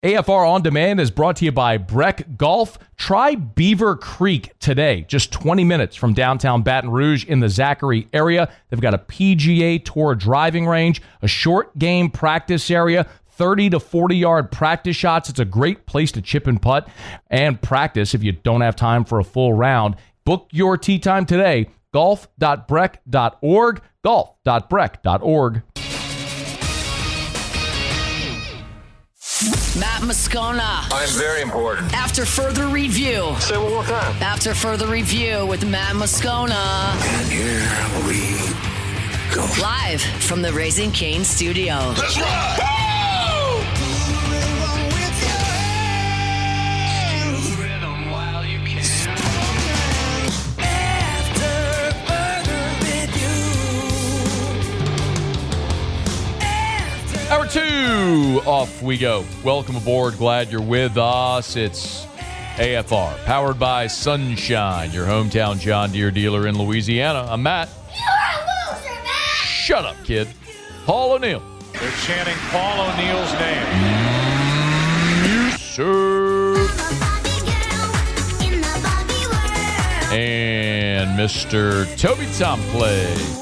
AFR On Demand is brought to you by Breck Golf. Try Beaver Creek today, just 20 minutes from downtown Baton Rouge in the Zachary area. They've got a PGA Tour driving range, a short game practice area, 30 to 40-yard practice shots. It's a great place to chip and putt and practice if you don't have time for a full round. Book your tee time today, golf.breck.org, golf.breck.org. Matt Moscona. I'm very important. After further review. Say it one more time. After further review with Matt Moscona. And here we go. Live from the Raising Cane studio. Let's ride! Hour 2, off we go. Welcome aboard. Glad you're with us. It's AFR, powered by Sunshine, your hometown John Deere dealer in Louisiana. I'm Matt. You're a loser, Matt! Shut up, kid. Paul O'Neill. They're chanting Paul O'Neill's name. Yes, sir. And Mr. Toby Tomplay.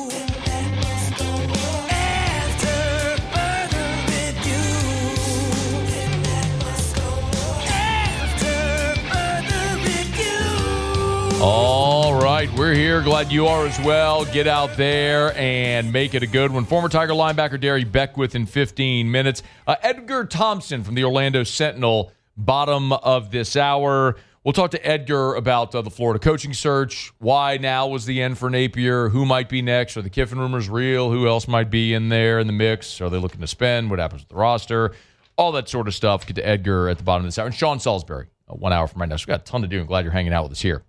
All right, we're here. Glad you are as well. Get out there and make it a good one. Former Tiger linebacker Darry Beckwith in 15 minutes. Edgar Thompson from the Orlando Sentinel, bottom of this hour. We'll talk to Edgar about the Florida coaching search. Why now was the end for Napier? Who might be next? Are the Kiffin rumors real? Who else might be in there in the mix? Are they looking to spend? What happens with the roster? All that sort of stuff. Get to Edgar at the bottom of this hour. And Sean Salisbury, 1 hour from right now. So we've got a ton to do. I'm glad you're hanging out with us here.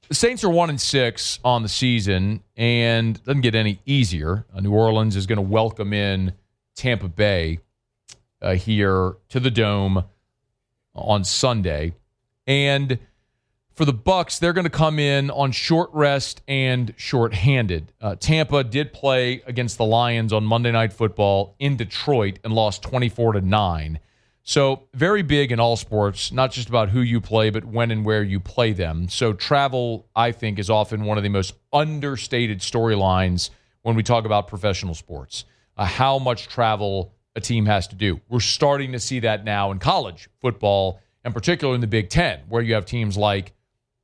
The Saints are 1-6 on the season, and it doesn't get any easier. New Orleans is going to welcome in Tampa Bay here to the Dome on Sunday. And for the Bucs, they're going to come in on short rest and shorthanded. Tampa did play against the Lions on Monday Night Football in Detroit and lost 24-9. So very big in all sports, not just about who you play, but when and where you play them. So travel, I think, is often one of the most understated storylines when we talk about professional sports. How much travel a team has to do. We're starting to see that now in college football, and particularly in the Big Ten, where you have teams like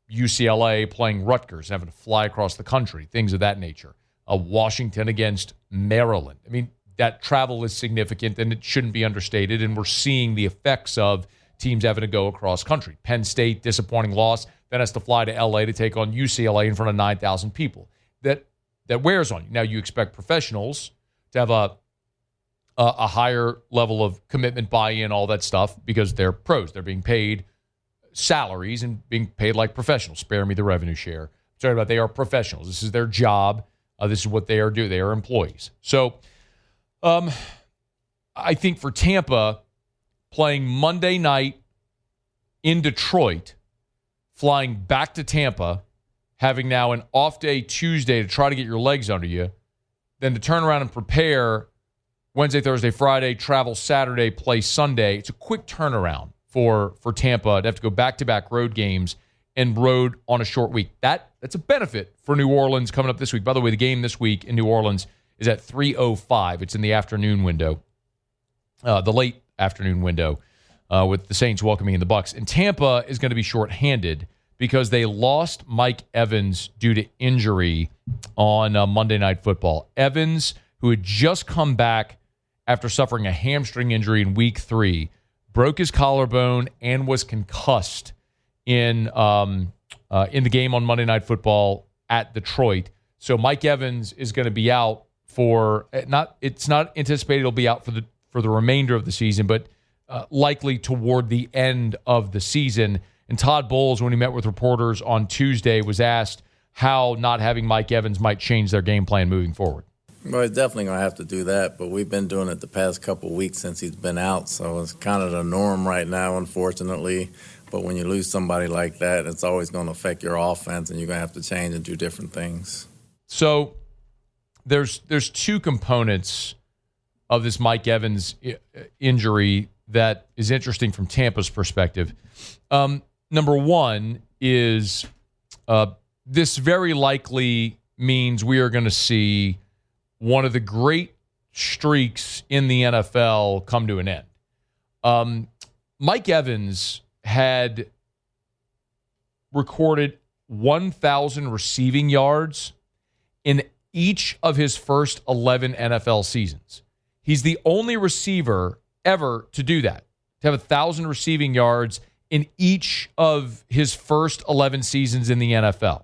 UCLA playing Rutgers, having to fly across the country, things of that nature. Washington against Maryland. I mean, that travel is significant, and it shouldn't be understated, and we're seeing the effects of teams having to go across country. Penn State, disappointing loss, then has to fly to L.A. to take on UCLA in front of 9,000 people. That wears on you. Now, you expect professionals to have a higher level of commitment, buy-in, all that stuff, because they're pros. They're being paid salaries and being paid like professionals. Spare me the revenue share. Sorry about, they are professionals. This is their job. This is what they are doing. They are employees. So, I think for Tampa, playing Monday night in Detroit, flying back to Tampa, having now an off day Tuesday to try to get your legs under you, then to turn around and prepare Wednesday, Thursday, Friday, travel Saturday, play Sunday. It's a quick turnaround for Tampa to have to go back-to-back road games and road on a short week. That's a benefit for New Orleans coming up this week. By the way, the game this week in New Orleans is at 3:05. It's in the afternoon window, the late afternoon window, with the Saints welcoming in the Bucs. And Tampa is going to be shorthanded because they lost Mike Evans due to injury on Monday Night Football. Evans, who had just come back after suffering a hamstring injury in Week 3, broke his collarbone and was concussed in the game on Monday Night Football at Detroit. So Mike Evans is going to be out for it's not anticipated he'll be out for the remainder of the season, but likely toward the end of the season. And Todd Bowles, when he met with reporters on Tuesday, was asked how not having Mike Evans might change their game plan moving forward. Well, he's definitely going to have to do that, but we've been doing it the past couple of weeks since he's been out, so it's kind of the norm right now, unfortunately. But when you lose somebody like that, it's always going to affect your offense, and you're going to have to change and do different things. So there's two components of this Mike Evans injury that is interesting from Tampa's perspective. Number one is this very likely means we are going to see one of the great streaks in the NFL come to an end. Mike Evans had recorded 1,000 receiving yards in each of his first 11 NFL seasons. He's the only receiver ever to do that, to have 1,000 receiving yards in each of his first 11 seasons in the NFL.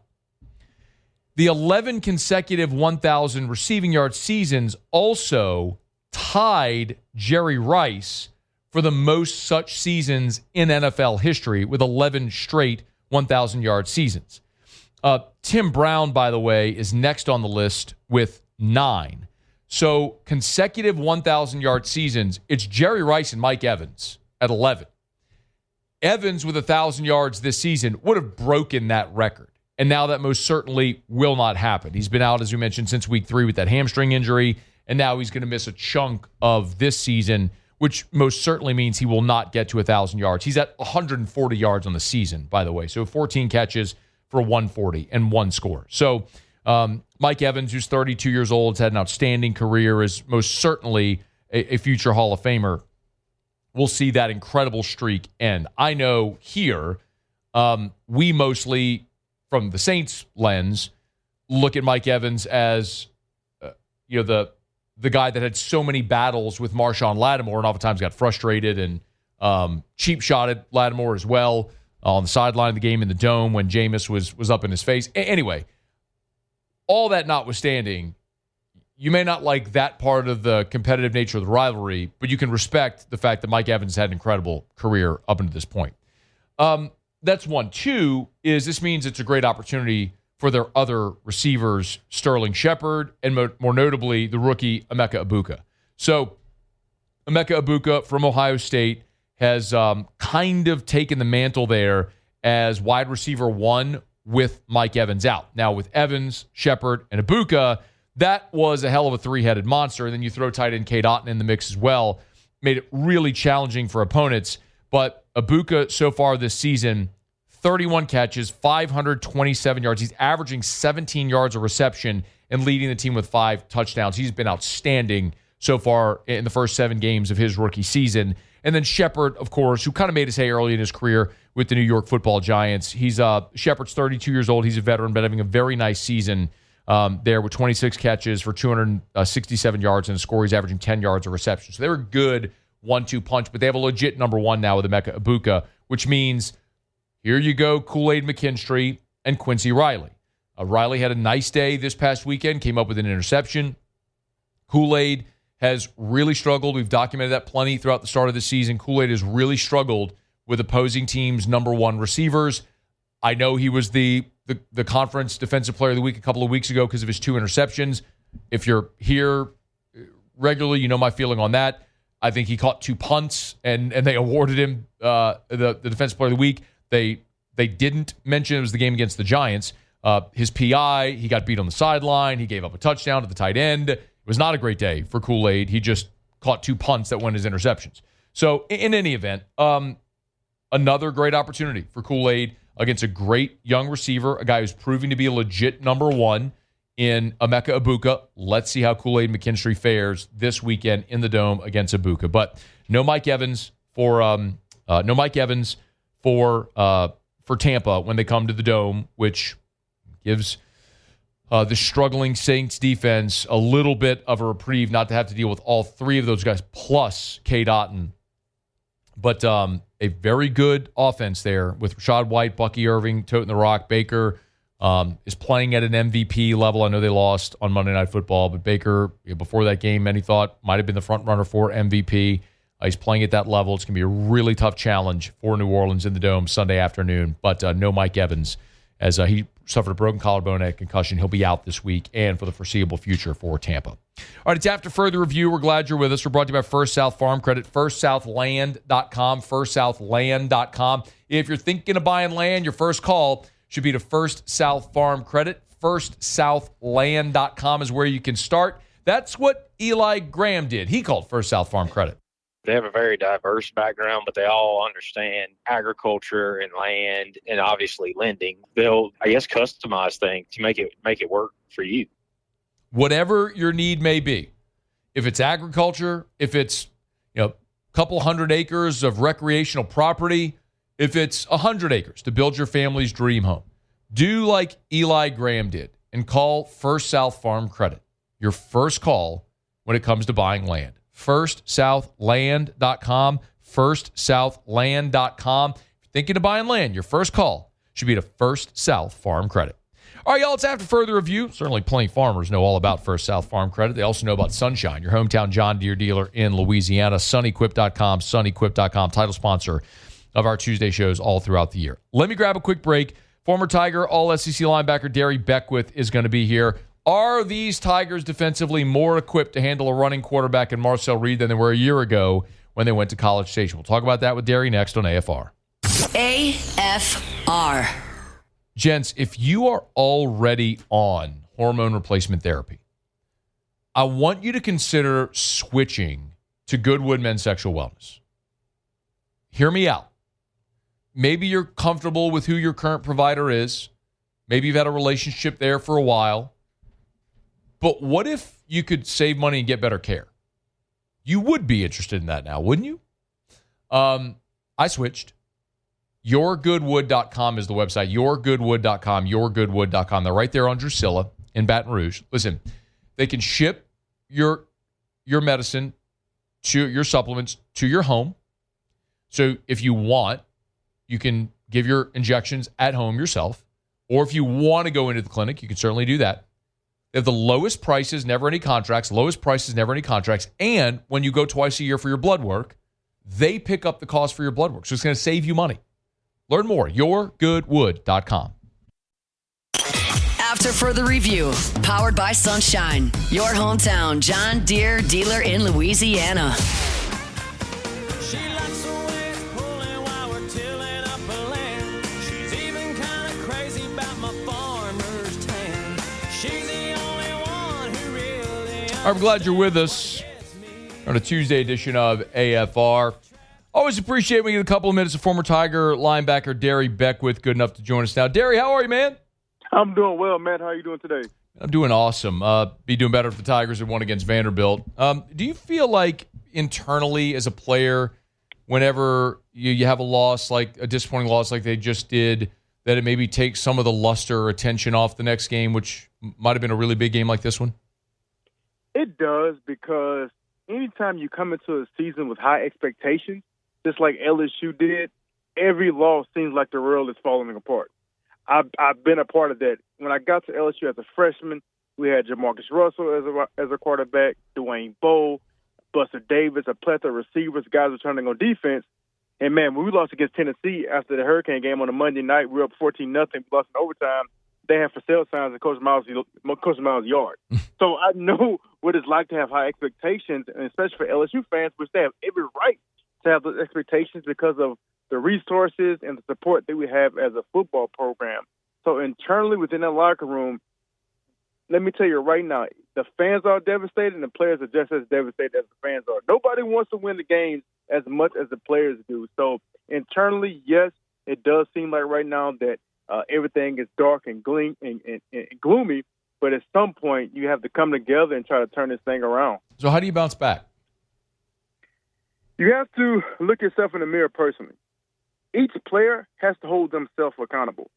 The 11 consecutive 1,000 receiving yard seasons also tied Jerry Rice for the most such seasons in NFL history with 11 straight 1,000 yard seasons. Tim Brown, by the way, is next on the list with 9. So consecutive 1,000 yard seasons, it's Jerry Rice and Mike Evans at 11. Evans with 1,000 yards this season would have broken that record. And now that most certainly will not happen. He's been out, as we mentioned, since week 3 with that hamstring injury, and now he's going to miss a chunk of this season, which most certainly means he will not get to 1,000 yards. He's at 140 yards on the season, by the way. So 14 catches for 140 and 1 score. So Mike Evans, who's 32 years old, has had an outstanding career, is most certainly a future Hall of Famer. We'll see that incredible streak end. I know here, we mostly, from the Saints lens, look at Mike Evans as the guy that had so many battles with Marshawn Lattimore and oftentimes got frustrated and cheap-shotted Lattimore as well on the sideline of the game in the Dome when Jameis was up in his face. Anyway, all that notwithstanding, you may not like that part of the competitive nature of the rivalry, but you can respect the fact that Mike Evans had an incredible career up until this point. That's one. 2 is this means it's a great opportunity for their other receivers, Sterling Shepard, and more notably, the rookie Emeka Egbuka. So Emeka Egbuka from Ohio State has kind of taken the mantle there as wide receiver 1 with Mike Evans out. Now with Evans, Shepard, and Egbuka, that was a hell of a 3-headed monster. And then you throw tight end Cade Otton in the mix as well. Made it really challenging for opponents. But Egbuka so far this season, 31 catches, 527 yards. He's averaging 17 yards a reception and leading the team with 5 touchdowns. He's been outstanding so far in the first 7 games of his rookie season. And then Shepard, of course, who kind of made his hay early in his career with the New York Football Giants. Shepard's 32 years old. He's a veteran, but having a very nice season there with 26 catches for 267 yards and a score. He's averaging 10 yards a reception. So they were a good 1-2 punch, but they have a legit number 1 now with Emeka Egbuka, which means here you go, Kool-Aid McKinstry and Quincy Riley. Riley had a nice day this past weekend, came up with an interception. Kool-Aid has really struggled. We've documented that plenty throughout the start of the season. Kool-Aid has really struggled with opposing teams' number 1 receivers. I know he was the conference defensive player of the week a couple of weeks ago because of his 2 interceptions. If you're here regularly, you know my feeling on that. I think he caught 2 punts, and they awarded him the defensive player of the week. They didn't mention it was the game against the Giants. His PI, he got beat on the sideline. He gave up a touchdown to the tight end. It was not a great day for Kool-Aid. He just caught 2 punts that went as interceptions. So in any event, another great opportunity for Kool-Aid against a great young receiver, a guy who's proving to be a legit number 1 in Emeka Egbuka. Let's see how Kool-Aid McKinstry fares this weekend in the Dome against Egbuka. But no Mike Evans for Tampa when they come to the Dome, which gives the struggling Saints defense a little bit of a reprieve not to have to deal with all 3 of those guys plus Cade Otton. But a very good offense there with Rashad White, Bucky Irving, toting the rock. Baker is playing at an MVP level. I know they lost on Monday Night Football, but Baker, before that game, many thought might have been the front runner for MVP. He's playing at that level. It's going to be a really tough challenge for New Orleans in the Dome Sunday afternoon. But no Mike Evans, as he suffered a broken collarbone and a concussion. He'll be out this week and for the foreseeable future for Tampa. All right, it's After Further Review. We're glad you're with us. We're brought to you by First South Farm Credit, firstsouthland.com, firstsouthland.com. If you're thinking of buying land, your first call should be to First South Farm Credit. Firstsouthland.com is where you can start. That's what Eli Graham did. He called First South Farm Credit. They have a very diverse background, but they all understand agriculture and land and obviously lending. They'll, I guess, customize things to make it work for you. Whatever your need may be, if it's agriculture, if it's a couple hundred acres of recreational property, if it's 100 acres to build your family's dream home, do like Eli Graham did and call First South Farm Credit. Your first call when it comes to buying land. FirstSouthLand.com. FirstSouthLand.com. If you're thinking of buying land, your first call should be to First South Farm Credit. All right, y'all, it's after further review. Certainly plenty of farmers know all about First South Farm Credit. They also know about Sunshine, your hometown John Deere dealer in Louisiana. SunEquip.com, SunEquip.com, title sponsor of our Tuesday shows all throughout the year. Let me grab a quick break. Former Tiger, all-SEC linebacker Darry Beckwith is going to be here. Are these Tigers defensively more equipped to handle a running quarterback in Marcel Reed than they were a year ago when they went to College Station? We'll talk about that with Darry next on AFR. AFR. Gents, if you are already on hormone replacement therapy, I want you to consider switching to Goodwood Men's Sexual Wellness. Hear me out. Maybe you're comfortable with who your current provider is. Maybe you've had a relationship there for a while. But what if you could save money and get better care? You would be interested in that now, wouldn't you? I switched. YourGoodwood.com is the website. YourGoodwood.com, YourGoodwood.com. They're right there on Drusilla in Baton Rouge. Listen, they can ship your medicine, to your supplements to your home. So if you want, you can give your injections at home yourself. Or if you want to go into the clinic, you can certainly do that. They have the lowest prices, never any contracts. Lowest prices, never any contracts. And when you go twice a year for your blood work, they pick up the cost for your blood work. So it's going to save you money. Learn more, YourGoodwood.com. After further review, powered by Sunshine, your hometown John Deere dealer in Louisiana. She likes the way it's pulling while we're tilling up her land. She's even kind of crazy about my farmer's tan. She's the only one who really. I'm glad you're with us on a Tuesday edition of AFR. Always appreciate when we get a couple of minutes of former Tiger linebacker Darry Beckwith, good enough to join us now. Darry, how are you, man? I'm doing well, Matt. How are you doing today? I'm doing awesome. Be doing better if the Tigers had won against Vanderbilt. Do you feel like internally as a player, whenever you have a loss, like a disappointing loss like they just did, that it maybe takes some of the luster or attention off the next game, which might have been a really big game like this one? It does, because anytime you come into a season with high expectations, just like LSU did, every loss seems like the world is falling apart. I've been a part of that. When I got to LSU as a freshman, we had Jamarcus Russell as a quarterback, Dwayne Bowe, Buster Davis, a plethora of receivers, guys returning on defense. And, man, when we lost against Tennessee after the Hurricane game on a Monday night, we were up 14-0, we lost in overtime. They had for sale signs in Coach Miles' yard. So I know what it's like to have high expectations, and especially for LSU fans, which they have every right to have those expectations because of the resources and the support that we have as a football program. So internally within that locker room, let me tell you right now, the fans are devastated and the players are just as devastated as the fans are. Nobody wants to win the games as much as the players do. So internally, yes, it does seem like right now that everything is dark and gloomy, but at some point you have to come together and try to turn this thing around. So how do you bounce back? You have to look yourself in the mirror personally. Each player has to hold themselves accountable.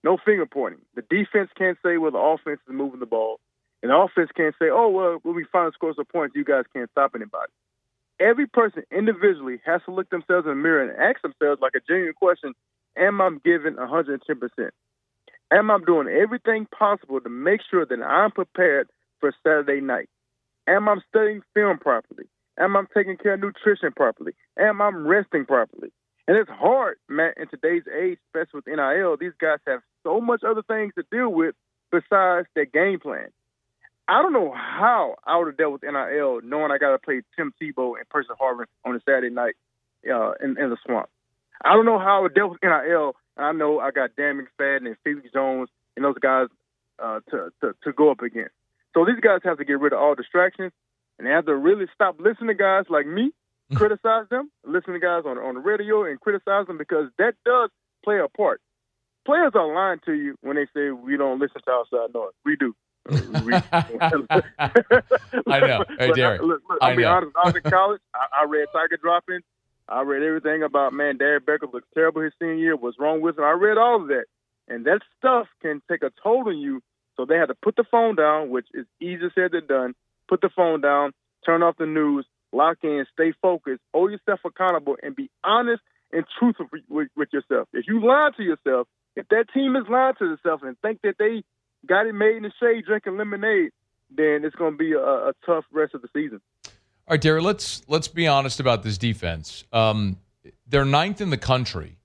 No finger pointing. The defense can't say, well, the offense is moving the ball. And the offense can't say, oh, well, when we finally score some points, you guys can't stop anybody. Every person individually has to look themselves in the mirror and ask themselves like a genuine question, am I giving 110%? Am I doing everything possible to make sure that I'm prepared for Saturday night? Am I studying film properly? Am I taking care of nutrition properly? Am I resting properly? And it's hard, Matt, in today's age, especially with NIL. These guys have so much other things to deal with besides their game plan. I don't know how I would have dealt with NIL knowing I got to play Tim Tebow and Percy Harvin on a Saturday night in the swamp. I don't know how I would deal with NIL, and I know I got Dan McFadden and Felix Jones and those guys to go up against. So these guys have to get rid of all distractions, and they have to really stop listening to guys like me criticize them, listen to guys on the radio and criticize them, because that does play a part. Players are lying to you when they say we don't listen to outside noise. We do. I know. Hey, Darry. I'll be honest. I was in college. I read Tiger Droppings. I read everything about, Darry Beckwith looks terrible his senior year. What's wrong with him? I read all of that. And that stuff can take a toll on you. So they had to put the phone down, which is easier said than done. Put the phone down, turn off the news, lock in, stay focused, hold yourself accountable, and be honest and truthful with yourself. If you lie to yourself, if that team is lying to themselves and think that they got it made in the shade drinking lemonade, then it's going to be a tough rest of the season. All right, Darry, let's be honest about this defense. They're ninth in the country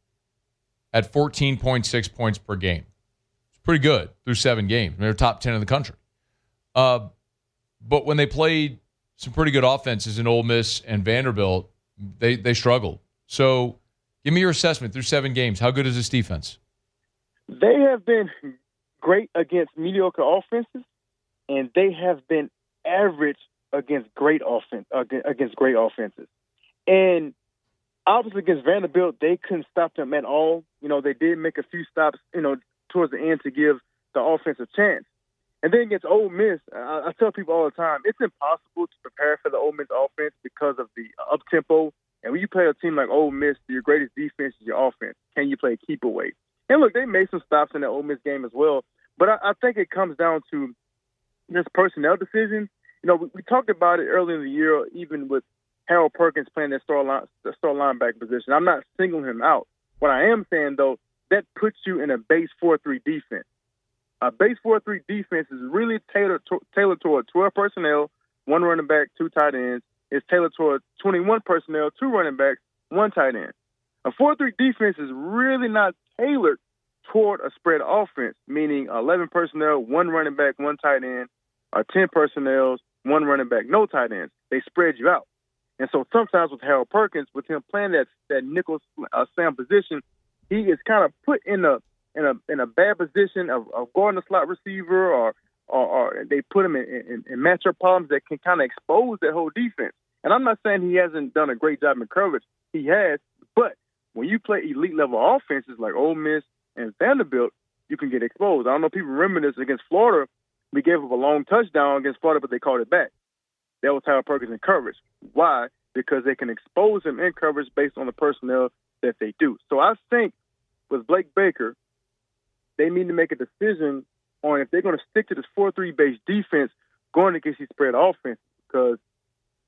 at 14.6 points per game. It's pretty good through 7 games. They're top 10 in the country. But when they played some pretty good offenses in Ole Miss and Vanderbilt, they struggled. So give me your assessment through 7 games. How good is this defense? They have been great against mediocre offenses, and they have been average against great offenses. And obviously against Vanderbilt, they couldn't stop them at all. They did make a few stops, towards the end to give the offense a chance. And then against Ole Miss, I tell people all the time, it's impossible to prepare for the Ole Miss offense because of the up-tempo. And when you play a team like Ole Miss, your greatest defense is your offense. Can you play keep away? And look, they made some stops in that Ole Miss game as well. But I think it comes down to this personnel decision. We talked about it earlier in the year, even with Harold Perkins playing that star linebacker position. I'm not singling him out. What I am saying, though, that puts you in a base 4-3 defense. A base 4-3 defense is really tailored toward 12 personnel, 1 running back, 2 tight ends. It's tailored toward 21 personnel, 2 running backs, 1 tight end. A 4-3 defense is really not tailored toward a spread offense, meaning 11 personnel, 1 running back, 1 tight end, or 10 personnel, 1 running back, no tight ends. They spread you out. And so sometimes with Harold Perkins, with him playing that nickel Sam position, he is kind of put in a bad position of guarding a slot receiver, or they put him in matchup problems that can kind of expose that whole defense. And I'm not saying he hasn't done a great job in coverage. He has. But when you play elite level offenses like Ole Miss and Vanderbilt, you can get exposed. I don't know if people remember this against Florida. We gave up a long touchdown against Florida, but they called it back. That was Harold Perkins in coverage. Why? Because they can expose him in coverage based on the personnel that they do. So I think with Blake Baker, they need to make a decision on if they're going to stick to this 4-3 base defense going against these spread offense, because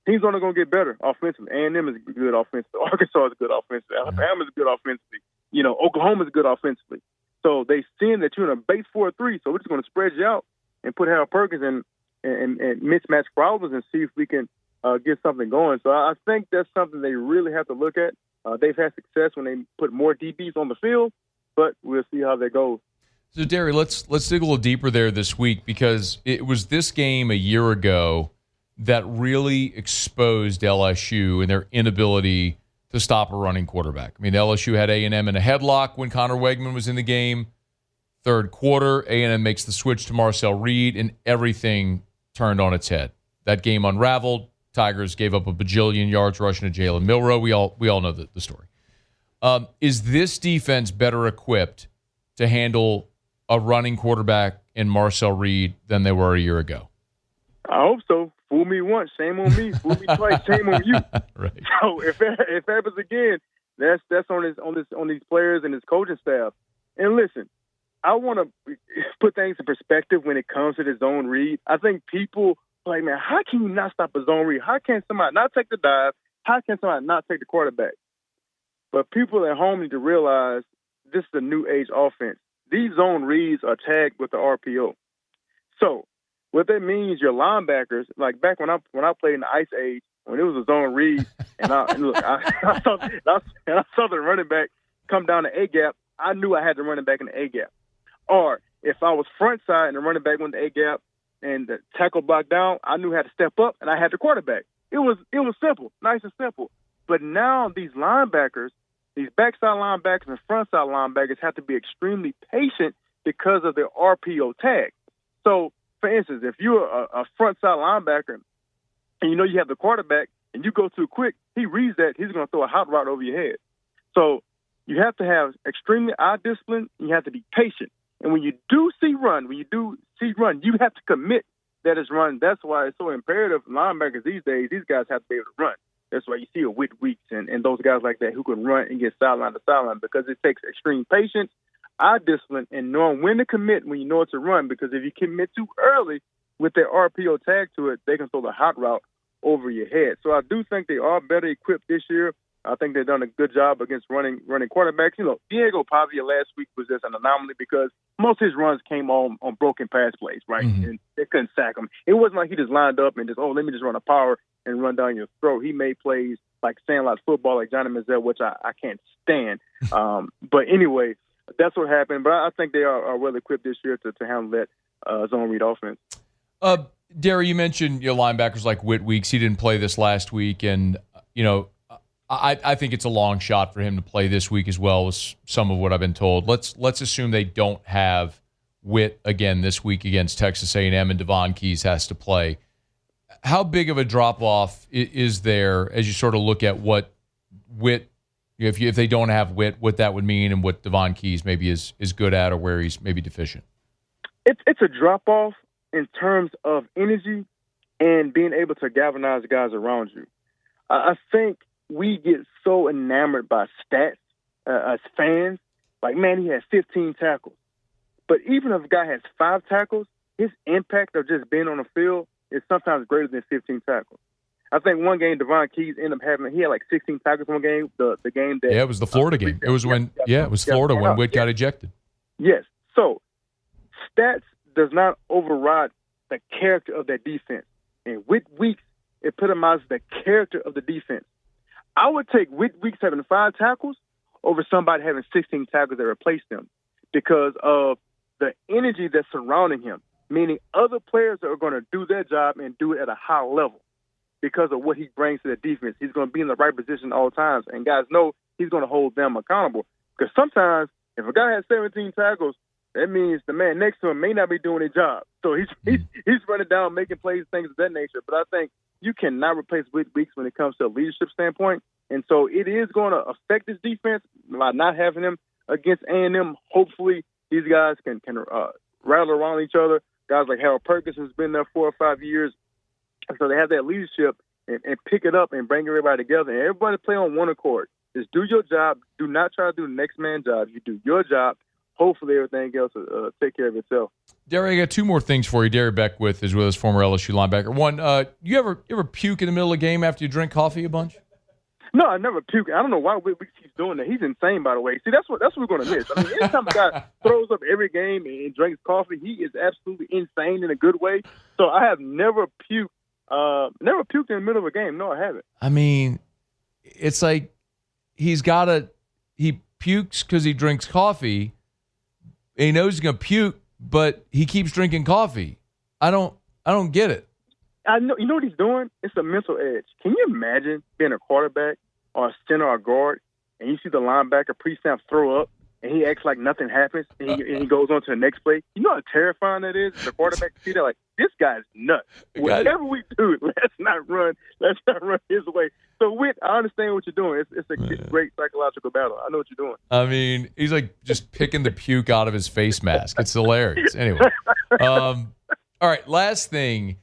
teams only going to get better offensively. A&M is good offensively. Arkansas is good offensively. Alabama is good offensively. Oklahoma is good offensively. So they seeing that you're in a base 4-3, so we're just going to spread you out and put Harold Perkins in and mismatch problems and see if we can get something going. So I think that's something they really have to look at. They've had success when they put more DBs on the field, but we'll see how that goes. So, Darry, let's dig a little deeper there this week, because it was this game a year ago that really exposed LSU and their inability to stop a running quarterback. I mean, LSU had A&M in a headlock when Connor Wegman was in the game. Third quarter, A&M makes the switch to Marcel Reed, and everything turned on its head. That game unraveled. Tigers gave up a bajillion yards rushing to Jalen Milroe. We all know the story. Is this defense better equipped to handle a running quarterback in Marcel Reed than they were a year ago? I hope so. Fool me once, shame on me. Fool me twice, shame on you. Right. So if it happens again, that's on these players and his coaching staff. And listen, I want to put things in perspective when it comes to the zone read. I think people are like, man, how can you not stop a zone read? How can somebody not take the dive? How can somebody not take the quarterback? But people at home need to realize this is a new age offense. These zone reads are tagged with the RPO. So what that means, your linebackers, like back when I played in the Ice Age, when it was a zone read, and I saw the running back come down the A gap, I knew I had the running back in the A gap. Or if I was front side and the running back went to A gap and the tackle blocked down, I knew I had to step up and I had the quarterback. It was simple, nice and simple. But now these linebackers, these backside linebackers and frontside linebackers have to be extremely patient because of their RPO tag. So, for instance, if you're a frontside linebacker and you know you have the quarterback and you go too quick, he reads that, he's going to throw a hot route over your head. So you have to have extremely eye discipline. You have to be patient. And when you do see run, you have to commit that it's run. That's why it's so imperative. Linebackers these days, these guys have to be able to run. That's why you see a Whit Weeks and those guys like that who can run and get sideline to sideline, because it takes extreme patience, eye discipline, and knowing when to commit when you know it's a run. Because if you commit too early with their RPO tag to it, they can throw the hot route over your head. So I do think they are better equipped this year. I think they've done a good job against running quarterbacks. You know, Diego Pavia last week was just an anomaly because most of his runs came on broken pass plays, right? Mm-hmm. And they couldn't sack him. It wasn't like he just lined up and just, let me just run a power and run down your throat. He made plays like Sandlot football, like Johnny Manziel, which I can't stand. But anyway, that's what happened. But I think they are well equipped this year to handle that zone read offense. Darry, you mentioned your linebackers like Whit Weeks. He didn't play this last week, and I think it's a long shot for him to play this week as well, as some of what I've been told. Let's assume they don't have Whit again this week against Texas A&M, and Devon Keys has to play. How big of a drop-off is there as you sort of look at what Whit, if they don't have Whit, what that would mean and what Devon Keys maybe is good at or where he's maybe deficient? It's a drop-off in terms of energy and being able to galvanize the guys around you. I think we get so enamored by stats as fans. Like, man, he has 15 tackles. But even if a guy has 5 tackles, his impact of just being on the field is sometimes greater than 15 tackles. I think one game Devon Keys ended up he had like 16 tackles one game. The game that it was the Florida game. It was Florida when Whit got ejected. Yes. So stats does not override the character of that defense. And Whit Weeks epitomizes the character of the defense. I would take Whit Weeks having 5 tackles over somebody having 16 tackles that replace them because of the energy that's surrounding him, meaning other players are going to do their job and do it at a high level because of what he brings to the defense. He's going to be in the right position all times, and guys know he's going to hold them accountable because sometimes if a guy has 17 tackles, that means the man next to him may not be doing his job. So he's running down, making plays, things of that nature. But I think you cannot replace Whit Weeks when it comes to a leadership standpoint. And so it is going to affect this defense by not having him against A&M. Hopefully these guys can rattle around each other. Guys like Harold Perkins has been there 4 or 5 years. And so they have that leadership and pick it up and bring everybody together. And everybody play on one accord. Just do your job. Do not try to do the next man's job. You do your job. Hopefully everything else will take care of itself. Darry, I got 2 more things for you. Darry Beckwith is with us, former LSU linebacker. One, you ever puke in the middle of a game after you drink coffee a bunch? No, I never puke. I don't know why Whit Weeks keeps doing that. He's insane, by the way. See, that's what we're going to miss. I mean, anytime a guy throws up every game and drinks coffee, he is absolutely insane in a good way. So I have never puked in the middle of a game. No, I haven't. I mean, it's like he pukes because he drinks coffee. And he knows he's going to puke, but he keeps drinking coffee. I don't get it. I know. You know what he's doing? It's a mental edge. Can you imagine being a quarterback or a center or a guard, and you see the linebacker pre-snap throw up, and he acts like nothing happens, and he goes on to the next play? You know how terrifying that is? The quarterback see that like, this guy's nuts. Whatever we do, let's not run his way. So, Whit, I understand what you're doing. It's a great psychological battle. I know what you're doing. I mean, he's like just picking the puke out of his face mask. It's hilarious. Anyway, all right. Last thing,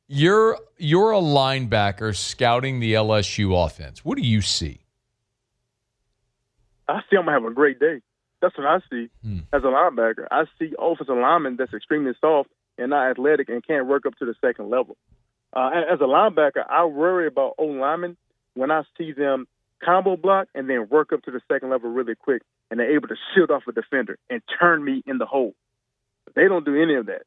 you're a linebacker scouting the LSU offense. What do you see? I see I'm gonna have a great day. That's what I see as a linebacker. I see offensive lineman that's extremely soft and not athletic and can't work up to the second level. As a linebacker, I worry about O-linemen when I see them combo block and then work up to the second level really quick, and they're able to shield off a defender and turn me in the hole. They don't do any of that.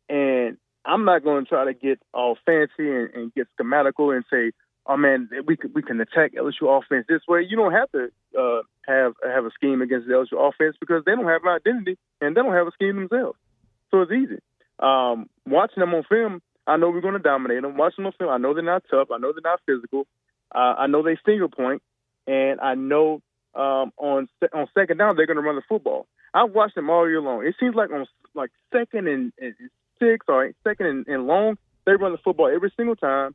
And I'm not going to try to get all fancy and get schematical and say, oh, man, we can attack LSU offense this way. You don't have to have a scheme against the LSU offense because they don't have an identity and they don't have a scheme themselves. So it's easy. Watching them on film, I know we're going to dominate them. Watching them on film, I know they're not tough. I know they're not physical. I know they finger point, and I know on second down they're going to run the football. I've watched them all year long. It seems like on second and 6 or second and long, they run the football every single time.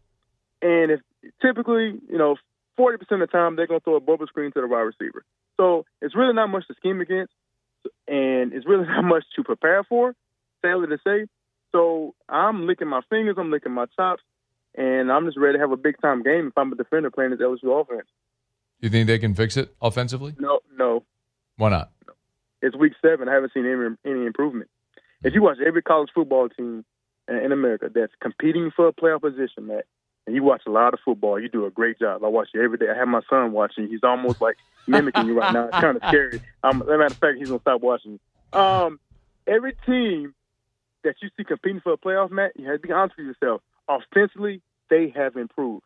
And if typically, 40% of the time they're going to throw a bubble screen to the wide receiver. So it's really not much to scheme against, and it's really not much to prepare for, sadly to say. So I'm licking my fingers, I'm licking my chops, and I'm just ready to have a big-time game if I'm a defender playing this LSU offense. You think they can fix it offensively? No. Why not? No. It's week 7. I haven't seen any improvement. If you watch every college football team in America that's competing for a playoff position, Matt, and you watch a lot of football, you do a great job. I watch you every day. I have my son watching. He's almost like mimicking you right now. It's kind of scary. As a matter of fact, he's going to stop watching you. Every team that you see competing for a playoff, Matt, you have to be honest with yourself. Offensively, they have improved.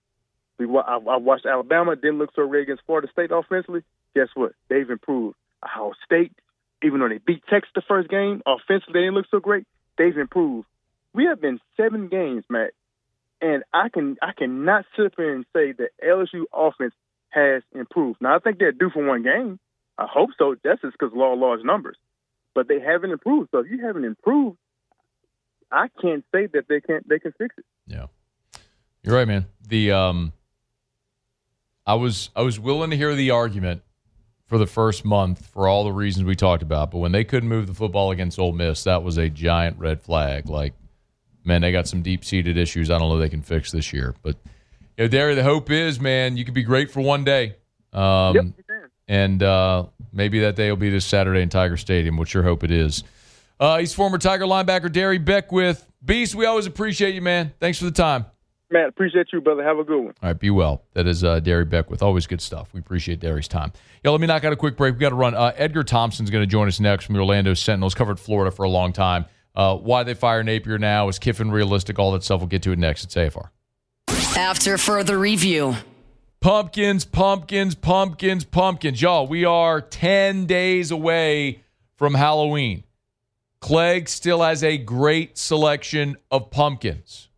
I watched Alabama, didn't look so great against Florida State offensively. Guess what? They've improved. Ohio State, even though they beat Texas the first game, offensively they didn't look so great. They've improved. We have been 7 games, Matt, and I cannot sit there and say that LSU offense has improved. Now, I think they're due for one game. I hope so. That's just because law of large numbers. But they haven't improved. So if you haven't improved, I can't say that they can fix it. Yeah, you're right, man. I was willing to hear the argument for the first month for all the reasons we talked about, but when they couldn't move the football against Ole Miss, that was a giant red flag. Like, man, they got some deep-seated issues I don't know they can fix this year. But Darry, the hope is, man, you could be great for one day. Yep, you can. And maybe that day will be this Saturday in Tiger Stadium, which sure hope it is. He's former Tiger linebacker Darry Beckwith. Beast, we always appreciate you, man. Thanks for the time. Matt, appreciate you, brother. Have a good one. All right, be well. That is Darry Beckwith. Always good stuff. We appreciate Darry's time. Let me knock out a quick break. We got to run. Edgar Thompson's going to join us next from the Orlando Sentinel. He's covered Florida for a long time. Why they fire Napier now? Is Kiffin realistic? All that stuff. We'll get to it next. It's AFR. After further review. Pumpkins. Y'all, we are 10 days away from Halloween. Clegg still has a great selection of pumpkins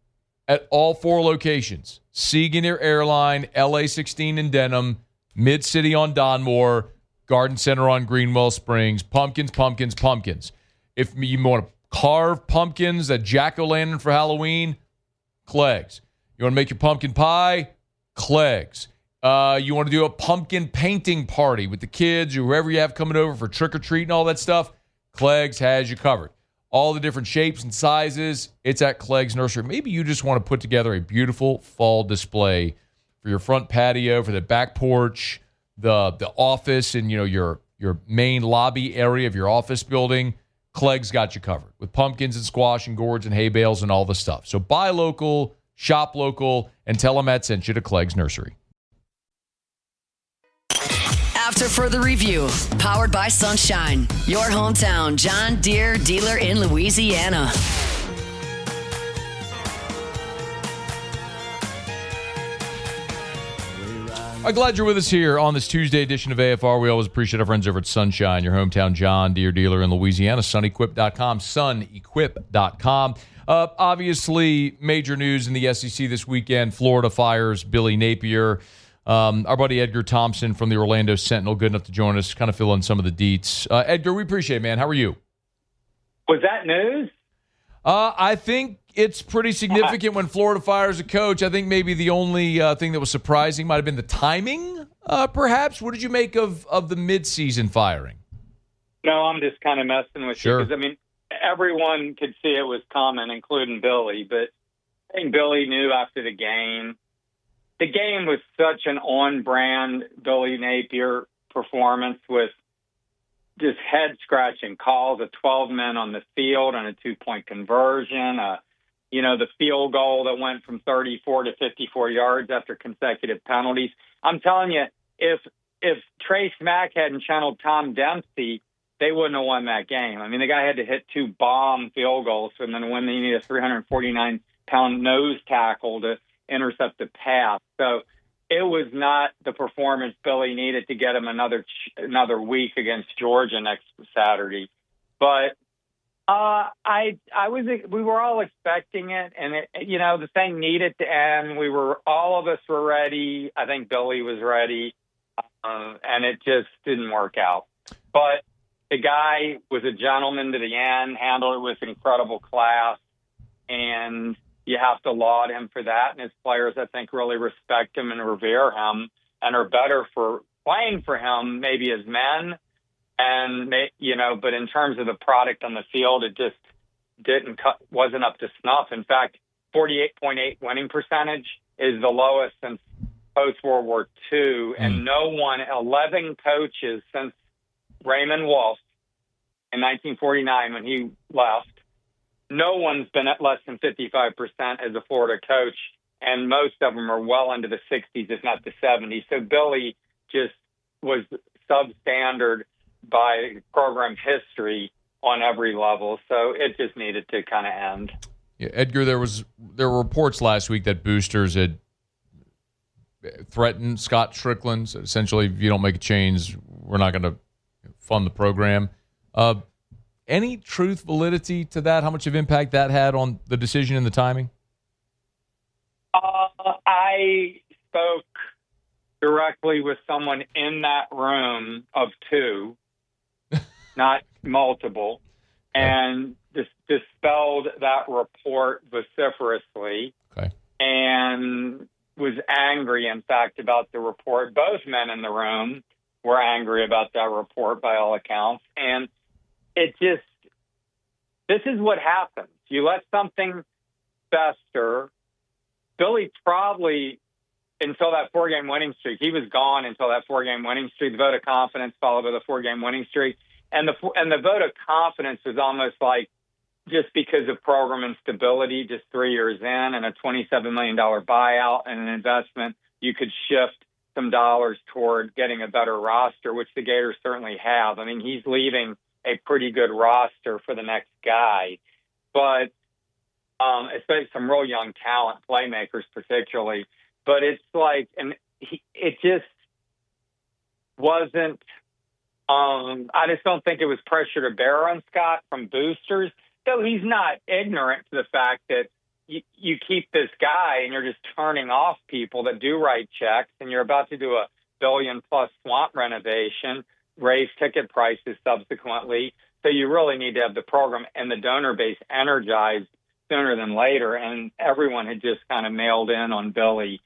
at all 4 locations. Seaganeer Airline, LA16 in Denham, Mid-City on Donmore, Garden Center on Greenwell Springs. Pumpkins. If you want to carve pumpkins, a jack-o'-lantern for Halloween, Clegg's. You want to make your pumpkin pie, Clegg's. You want to do a pumpkin painting party with the kids or whoever you have coming over for trick-or-treat and all that stuff, Clegg's has you covered. All the different shapes and sizes, it's at Clegg's Nursery. Maybe you just want to put together a beautiful fall display for your front patio, for the back porch, the office, and your main lobby area of your office building. Clegg's got you covered with pumpkins and squash and gourds and hay bales and all the stuff. So buy local, shop local, and tell them Matt sent you to Clegg's Nursery. After further review, powered by Sunshine, your hometown John Deere dealer in Louisiana. I'm glad you're with us here on this Tuesday edition of AFR. We always appreciate our friends over at Sunshine, your hometown John Deere dealer in Louisiana, sunequip.com, sunequip.com. Obviously, major news in the SEC this weekend. Florida fires Billy Napier. Our buddy Edgar Thompson from the Orlando Sentinel, good enough to join us, kind of fill in some of the deets. Edgar, we appreciate it, man. How are you? Was that news? I think it's pretty significant when Florida fires a coach. I think maybe the only thing that was surprising might have been the timing, perhaps. What did you make of the midseason firing? No, I'm just kind of messing with you. Because, everyone could see it was coming, including Billy. But I think Billy knew after the game. The game was such an on-brand Billy Napier performance with just head-scratching calls of 12 men on the field and a 2-point conversion. The field goal that went from 34 to 54 yards after consecutive penalties. I'm telling you, if Trace Mack hadn't channeled Tom Dempsey, they wouldn't have won that game. The guy had to hit 2 bomb field goals, and then when they need a 349-pound nose tackle to intercept the pass. So it was not the performance Billy needed to get him another week against Georgia next Saturday. But we were all expecting it, and the thing needed to end. All of us were ready. I think Billy was ready, and it just didn't work out. But the guy was a gentleman to the end, handled it with incredible class, and you have to laud him for that. And his players, I think, really respect him and revere him and are better for playing for him, maybe as men. And, but in terms of the product on the field, it just wasn't up to snuff. In fact, 48.8 winning percentage is the lowest since post-World War II. And 11 coaches since Raymond Wolf in 1949 when he left, no one's been at less than 55% as a Florida coach, and most of them are well into the 60s, if not the 70s. So Billy just was substandard by program history on every level. So it just needed to kind of end. Yeah, Edgar, there were reports last week that boosters had threatened Scott Strickland. So essentially, if you don't make a change, we're not going to fund the program. Any truth, validity to that? How much of impact that had on the decision and the timing? I spoke directly with someone in that room of two, not multiple, and dispelled that report vociferously. Okay. And was angry, in fact, about the report. Both men in the room were angry about that report by all accounts. And this is what happens. You let something fester. Billy probably, until that 4-game winning streak, he was gone until that 4-game winning streak. The vote of confidence followed by the 4-game winning streak. And the vote of confidence was almost like, just because of program instability, just 3 years in and a $27 million buyout and an investment, you could shift some dollars toward getting a better roster, which the Gators certainly have. I mean, he's leaving a pretty good roster for the next guy, but especially some real young talent, playmakers particularly. But it's like, it just wasn't, I just don't think it was pressure to bear on Scott from boosters. So he's not ignorant to the fact that you keep this guy and you're just turning off people that do write checks, and you're about to do a $1 billion+ swamp renovation, raise ticket prices subsequently. So you really need to have the program and the donor base energized sooner than later. And everyone had just kind of mailed in on Billy,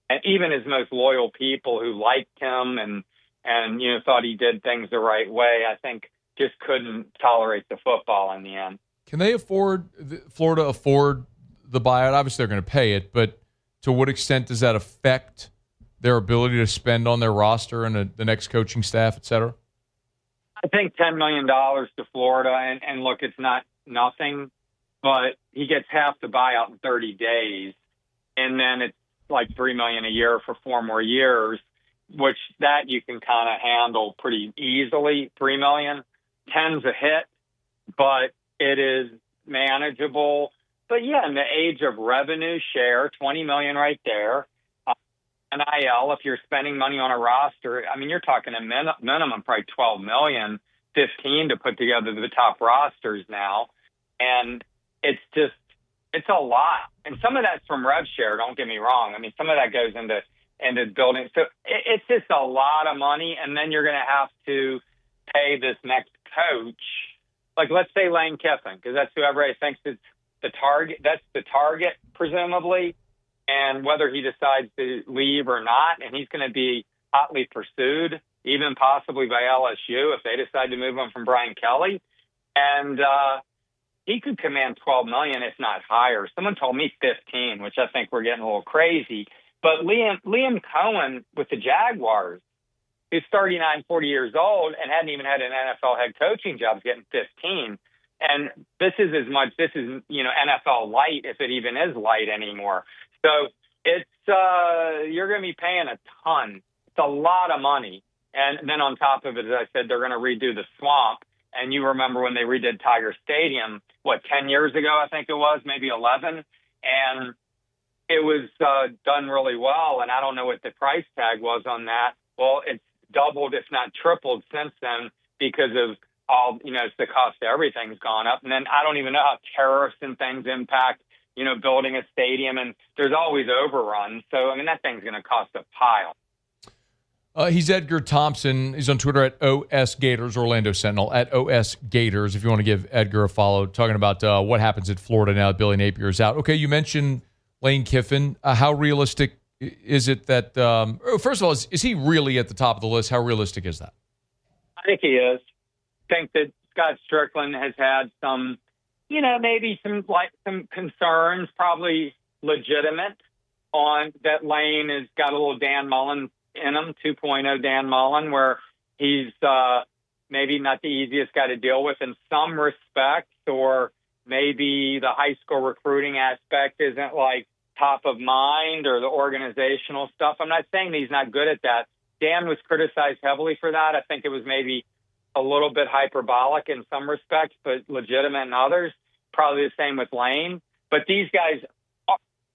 and even his most loyal people who liked him and thought he did things the right way, I think just couldn't tolerate the football in the end. Can Florida afford the buyout? Obviously, they're going to pay it, but to what extent does that affect their ability to spend on their roster and the next coaching staff, et cetera? I think $10 million to Florida, and look, it's not nothing, but he gets half the buyout in 30 days, and then it's like $3 million a year for 4 more years, which that you can kind of handle pretty easily. $3 million, 10's a hit, but it is manageable. But yeah, in the age of revenue share, $20 million right there. NIL, if you're spending money on a roster, I mean, you're talking a minimum probably $12 million, $15 million to put together the top rosters now. And it's a lot. And some of that's from rev share, don't get me wrong. I mean, some of that goes into building. So it's just a lot of money. And then you're going to have to pay this next coach. Like, let's say Lane Kiffin, because that's who everybody thinks is the target. That's the target, presumably. And whether he decides to leave or not, and he's going to be hotly pursued, even possibly by LSU if they decide to move him from Brian Kelly. And he could command $12 million, if not higher. Someone told me 15, which I think we're getting a little crazy. But Liam Cohen with the Jaguars, who's 39, 40 years old and hadn't even had an NFL head coaching job, is getting 15. And this is NFL light, if it even is light anymore. So it's you're going to be paying a ton. It's a lot of money. And then on top of it, as I said, they're going to redo the swamp. And you remember when they redid Tiger Stadium, 10 years ago, I think it was, maybe 11. And it was done really well. And I don't know what the price tag was on that. Well, it's doubled, if not tripled since then because of all, it's the cost of everything's gone up. And then I don't even know how tariffs and things impact, building a stadium. And there's always overruns. So, I mean, that thing's going to cost a pile. He's Edgar Thompson. He's on Twitter at OS Gators, Orlando Sentinel, at OS Gators, if you want to give Edgar a follow, talking about what happens at Florida now that Billy Napier is out. Okay, you mentioned Lane Kiffin. How realistic is it that, first of all, is he really at the top of the list? How realistic is that? I think he is. I think that Scott Strickland has had some, maybe some concerns, probably legitimate, on that Lane has got a little Dan Mullen in him, 2.0 Dan Mullen, where he's maybe not the easiest guy to deal with in some respects, or maybe the high school recruiting aspect isn't like top of mind, or the organizational stuff. I'm not saying that he's not good at that. Dan was criticized heavily for that. I think it was maybe a little bit hyperbolic in some respects, but legitimate in others. Probably the same with Lane. But these guys,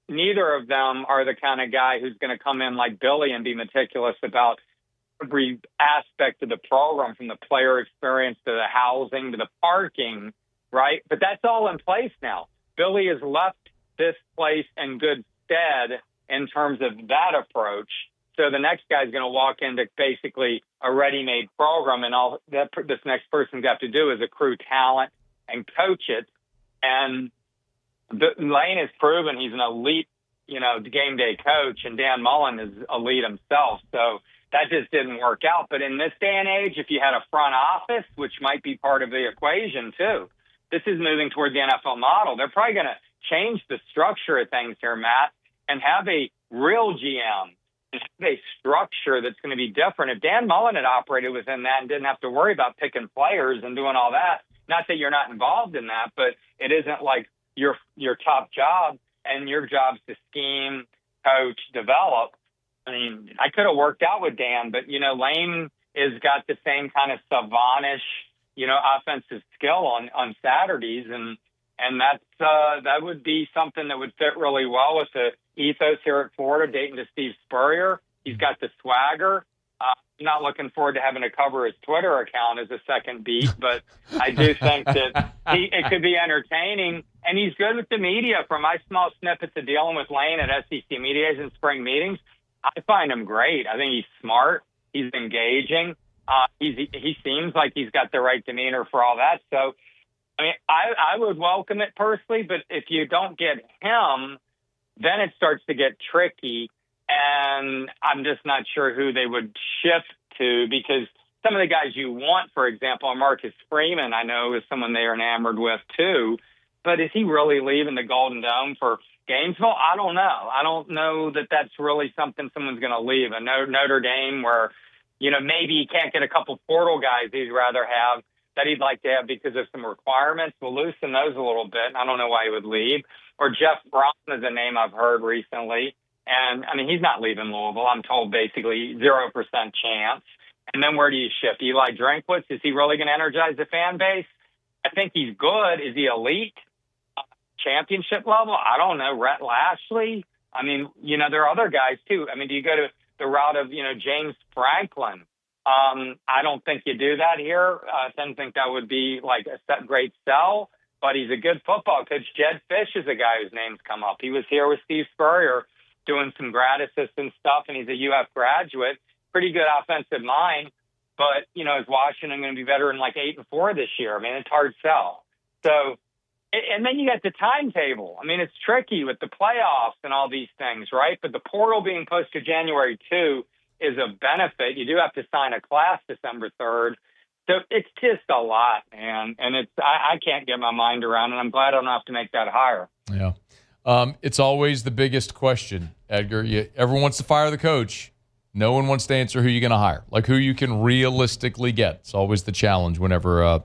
neither of them are the kind of guy who's going to come in like Billy and be meticulous about every aspect of the program, from the player experience to the housing to the parking, right? But that's all in place now. Billy has left this place in good stead in terms of that approach. So the next guy's going to walk into basically a ready-made program, and all that this next person's got to do is accrue talent and coach it. And Lane has proven he's an elite, game day coach, and Dan Mullen is elite himself. So that just didn't work out. But in this day and age, if you had a front office, which might be part of the equation too, this is moving toward the NFL model. They're probably going to change the structure of things here, Matt, and have a real GM, and have a structure that's going to be different. If Dan Mullen had operated within that and didn't have to worry about picking players and doing all that, not that you're not involved in that, but it isn't like your top job, and your job's to scheme, coach, develop. I mean, I could have worked out with Dan, but, Lane has got the same kind of savantish, offensive skill on Saturdays. And that would be something that would fit really well with the ethos here at Florida, dating to Steve Spurrier. He's got the swagger. I'm not looking forward to having to cover his Twitter account as a second beat, but I do think that it could be entertaining. And he's good with the media. From my small snippets of dealing with Lane at SEC media days and spring meetings, I find him great. I think he's smart. He's engaging. He seems like he's got the right demeanor for all that. So, I mean, I would welcome it personally, but if you don't get him, then it starts to get tricky. And I'm just not sure who they would shift to, because some of the guys you want, for example, Marcus Freeman, I know is someone they're enamored with too. But is he really leaving the Golden Dome for Gainesville? I don't know. I don't know that that's really something someone's going to leave. A Notre Dame where, maybe he can't get a couple portal guys he'd rather have that he'd like to have because of some requirements. We'll loosen those a little bit. I don't know why he would leave. Or Jeff Braun is a name I've heard recently. And, I mean, he's not leaving Louisville. I'm told basically 0% chance. And then where do you shift? Eli Drinkwitz, is he really going to energize the fan base? I think he's good. Is he elite? Championship level? I don't know. Rhett Lashley? I mean, there are other guys, too. I mean, do you go to the route of, James Franklin? I don't think you do that here. I don't think that would be like a great sell. But he's a good football coach. Jed Fish is a guy whose name's come up. He was here with Steve Spurrier doing some grad assistant stuff, and he's a UF graduate. Pretty good offensive mind, but, is Washington going to be better in like 8-4 this year? I mean, it's hard sell. So, and then you got the timetable. I mean, it's tricky with the playoffs and all these things, right? But the portal being posted January 2 is a benefit. You do have to sign a class December 3rd. So it's just a lot, man. And I can't get my mind around it. I'm glad I don't have to make that hire. Yeah. It's always the biggest question, Edgar. Everyone wants to fire the coach. No one wants to answer who you're going to hire, like who you can realistically get. It's always the challenge whenever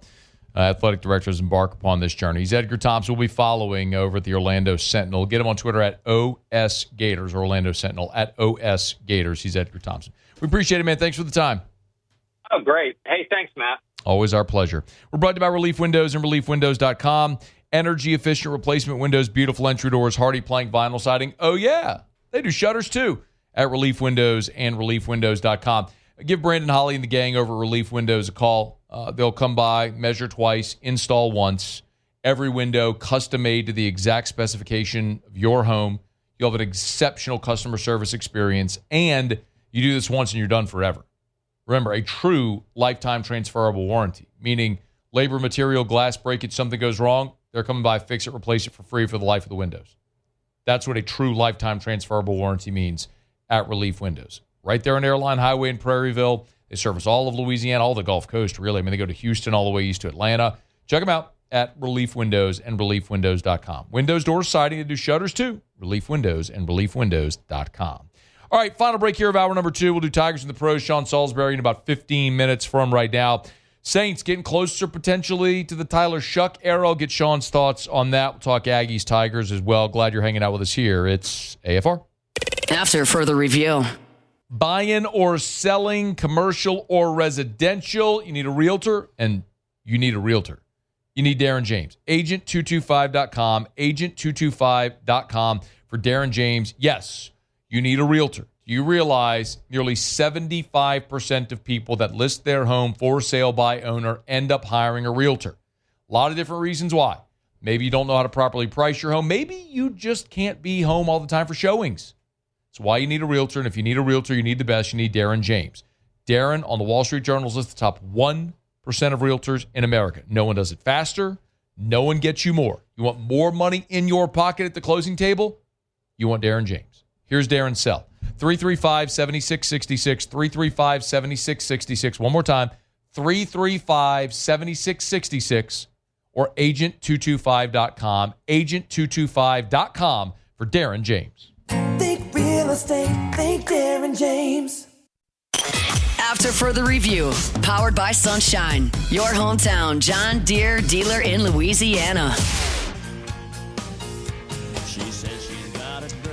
athletic directors embark upon this journey. He's Edgar Thompson. We'll be following over at the Orlando Sentinel. Get him on Twitter at OS Gators, Orlando Sentinel, at OS Gators. He's Edgar Thompson. We appreciate it, man. Thanks for the time. Oh, great. Hey, thanks, Matt. Always our pleasure. We're brought to you by Relief Windows and ReliefWindows.com. Energy-efficient replacement windows, beautiful entry doors, hardy plank vinyl siding. Oh, yeah. They do shutters, too, at Relief Windows and ReliefWindows.com. Give Brandon Holly and the gang over at Relief Windows a call. They'll come by, measure twice, install once. Every window custom-made to the exact specification of your home. You'll have an exceptional customer service experience, and you do this once and you're done forever. Remember, a true lifetime transferable warranty, meaning labor, material, glass breakage, something goes wrong, they're coming by, fix it, replace it for free for the life of the windows. That's what a true lifetime transferable warranty means at Relief Windows. Right there on Airline Highway in Prairieville. They service all of Louisiana, all the Gulf Coast, really. I mean, they go to Houston all the way east to Atlanta. Check them out at Relief Windows and ReliefWindows.com. Windows, doors, siding, they do shutters too. Relief Windows and ReliefWindows.com. All right, final break here of hour number 2. We'll do Tigers in the Pros. Sean Salisbury in about 15 minutes from right now. Saints getting closer potentially to the Tyler Shuck era. I'll get Sean's thoughts on that. We'll talk Aggies, Tigers as well. Glad you're hanging out with us here. It's AFR. After further review. Buying or selling, commercial or residential. You need a realtor, and you need a realtor. You need Darren James. Agent225.com. Agent225.com for Darren James. Yes, you need a realtor. You realize nearly 75% of people that list their home for sale by owner end up hiring a realtor. A lot of different reasons why. Maybe you don't know how to properly price your home. Maybe you just can't be home all the time for showings. That's why you need a realtor. And if you need a realtor, you need the best. You need Darren James. Darren on the Wall Street Journal's list, the top 1% of realtors in America. No one does it faster. No one gets you more. You want more money in your pocket at the closing table? You want Darren James. Here's Darren's cell. 335-7666, 335-7666. One more time, 335-7666 or agent225.com, agent225.com for Darren James. Think real estate, think Darren James. After further review, powered by Sunshine, your hometown John Deere dealer in Louisiana.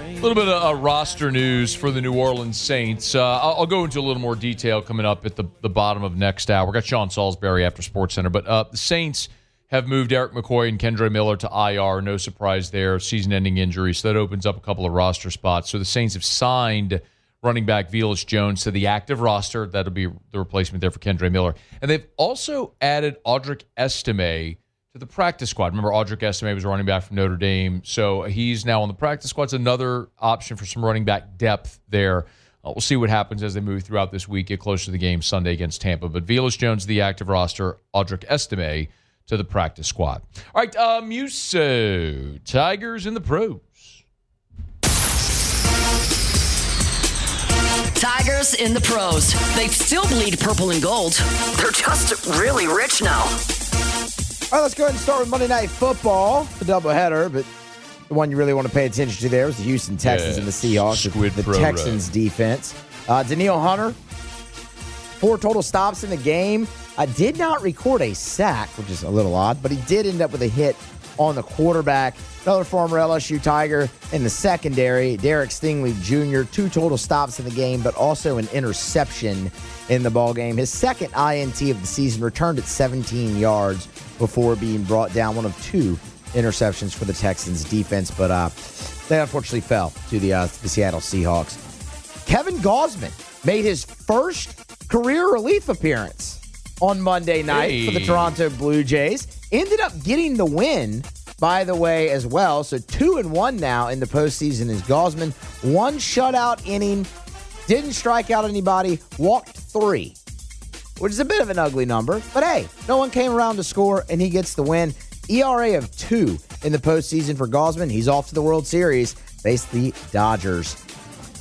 A little bit of roster news for the New Orleans Saints. I'll go into a little more detail coming up at the bottom of next hour. We got Sean Salisbury after SportsCenter, but the Saints have moved Eric McCoy and Kendre Miller to IR. No surprise there, season-ending injury, so that opens up a couple of roster spots. So the Saints have signed running back Velus Jones to the active roster. That'll be the replacement there for Kendre Miller. And they've also added Audric Estime to the practice squad. Remember, Audric Estime was a running back from Notre Dame, so he's now on the practice squad. It's another option for some running back depth there. We'll see what happens as they move throughout this week, get closer to the game Sunday against Tampa. But Velus Jones, the active roster, Audric Estime to the practice squad. All right, Muso, Tigers in the Pros. Tigers in the Pros. They still bleed purple and gold. They're just really rich now. All right, let's go ahead and start with Monday Night Football, the doubleheader, but the one you really want to pay attention to there is the Houston Texans and the Seahawks. The Texans defense. Danielle Hunter, 4 total stops in the game. Did not record a sack, which is a little odd, but he did end up with a hit on the quarterback. Another former LSU Tiger in the secondary, Derek Stingley Jr., 2 total stops in the game, but also an interception in the ballgame. His second INT of the season, returned at 17 yards before being brought down. One of 2 interceptions for the Texans defense, but they unfortunately fell to the Seattle Seahawks. Kevin Gaussman made his first career relief appearance on Monday night for the Toronto Blue Jays. Ended up getting the win, by the way, as well. So 2-1 now in the postseason is Gaussman. 1 shutout inning, didn't strike out anybody, walked 3, which is a bit of an ugly number. But hey, no one came around to score, and he gets the win. ERA of 2 in the postseason for Gaussman. He's off to the World Series, faced the Dodgers.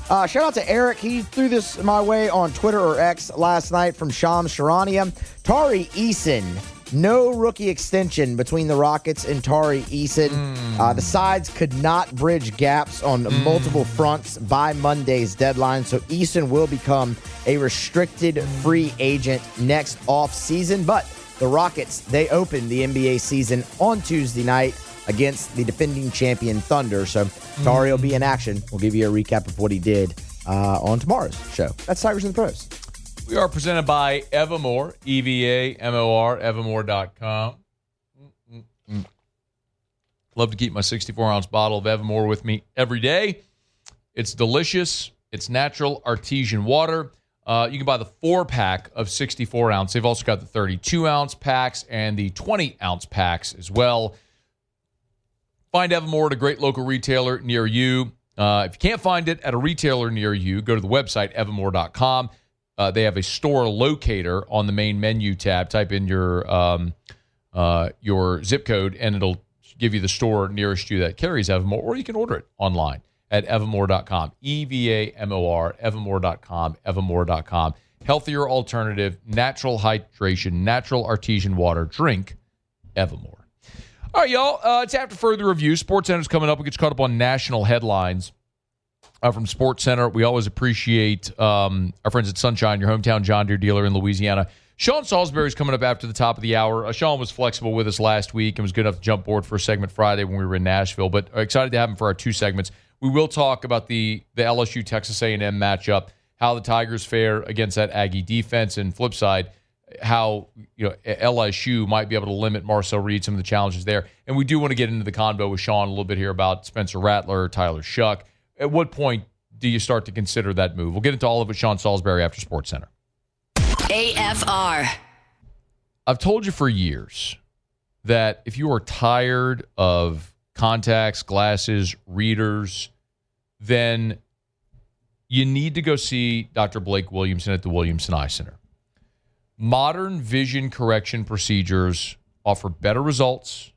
Shout out to Eric. He threw this my way on Twitter or X last night from Shams Charania. Tari Eason, no rookie extension between the Rockets and Tari Eason. The sides could not bridge gaps on multiple fronts by Monday's deadline, so Eason will become a restricted free agent next offseason. But the Rockets, they opened the NBA season on Tuesday night against the defending champion Thunder. So Tari will be in action. We'll give you a recap of what he did on tomorrow's show. That's Tigers in the Pros. We are presented by Evamore, EVAMOR, Evamore.com. Love to keep my 64-ounce bottle of Evamore with me every day. It's delicious. It's natural artesian water. You can buy the 4-pack of 64-ounce. They've also got the 32-ounce packs and the 20-ounce packs as well. Find Evermore at a great local retailer near you. If you can't find it at a retailer near you, go to the website, evermore.com. they have a store locator on the main menu tab. Type in your zip code, and it'll give you the store nearest you that carries Evermore, or you can order it online at evermore.com. EVAMOR, evermore.com, evermore.com. Healthier alternative, natural hydration, natural artesian water. Drink Evermore. All right, y'all. It's after further review. Sports Center's coming up. We get caught up on national headlines from Sports Center. We always appreciate our friends at Sunshine, your hometown John Deere dealer in Louisiana. Sean Salisbury's coming up after the top of the hour. Sean was flexible with us last week and was good enough to jump board for a segment Friday when we were in Nashville, but excited to have him for our 2 segments. We will talk about the LSU Texas A&M matchup, how the Tigers fare against that Aggie defense, and flip side, how LSU might be able to limit Marcel Reed, some of the challenges there. And we do want to get into the convo with Sean a little bit here about Spencer Rattler, Tyler Shuck. At what point do you start to consider that move? We'll get into all of it, Sean Salisbury, after Sports Center. AFR. I've told you for years that if you are tired of contacts, glasses, readers, then you need to go see Dr. Blake Williamson at the Williamson Eye Center. Modern vision correction procedures offer better results,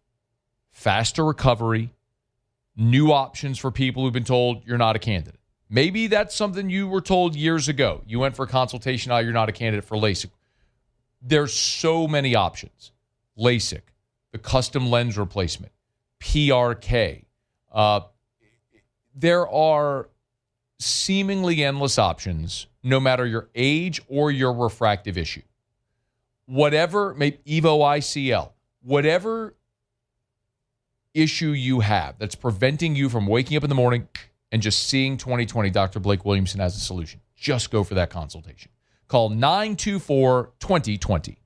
faster recovery, new options for people who've been told you're not a candidate. Maybe that's something you were told years ago. You went for a consultation, now you're not a candidate for LASIK. There's so many options. LASIK, the custom lens replacement, PRK. There are seemingly endless options, no matter your age or your refractive issue. Whatever, maybe Evo ICL, whatever issue you have that's preventing you from waking up in the morning and just seeing 20/20, Dr. Blake Williamson has a solution. Just go for that consultation. Call 924-2020.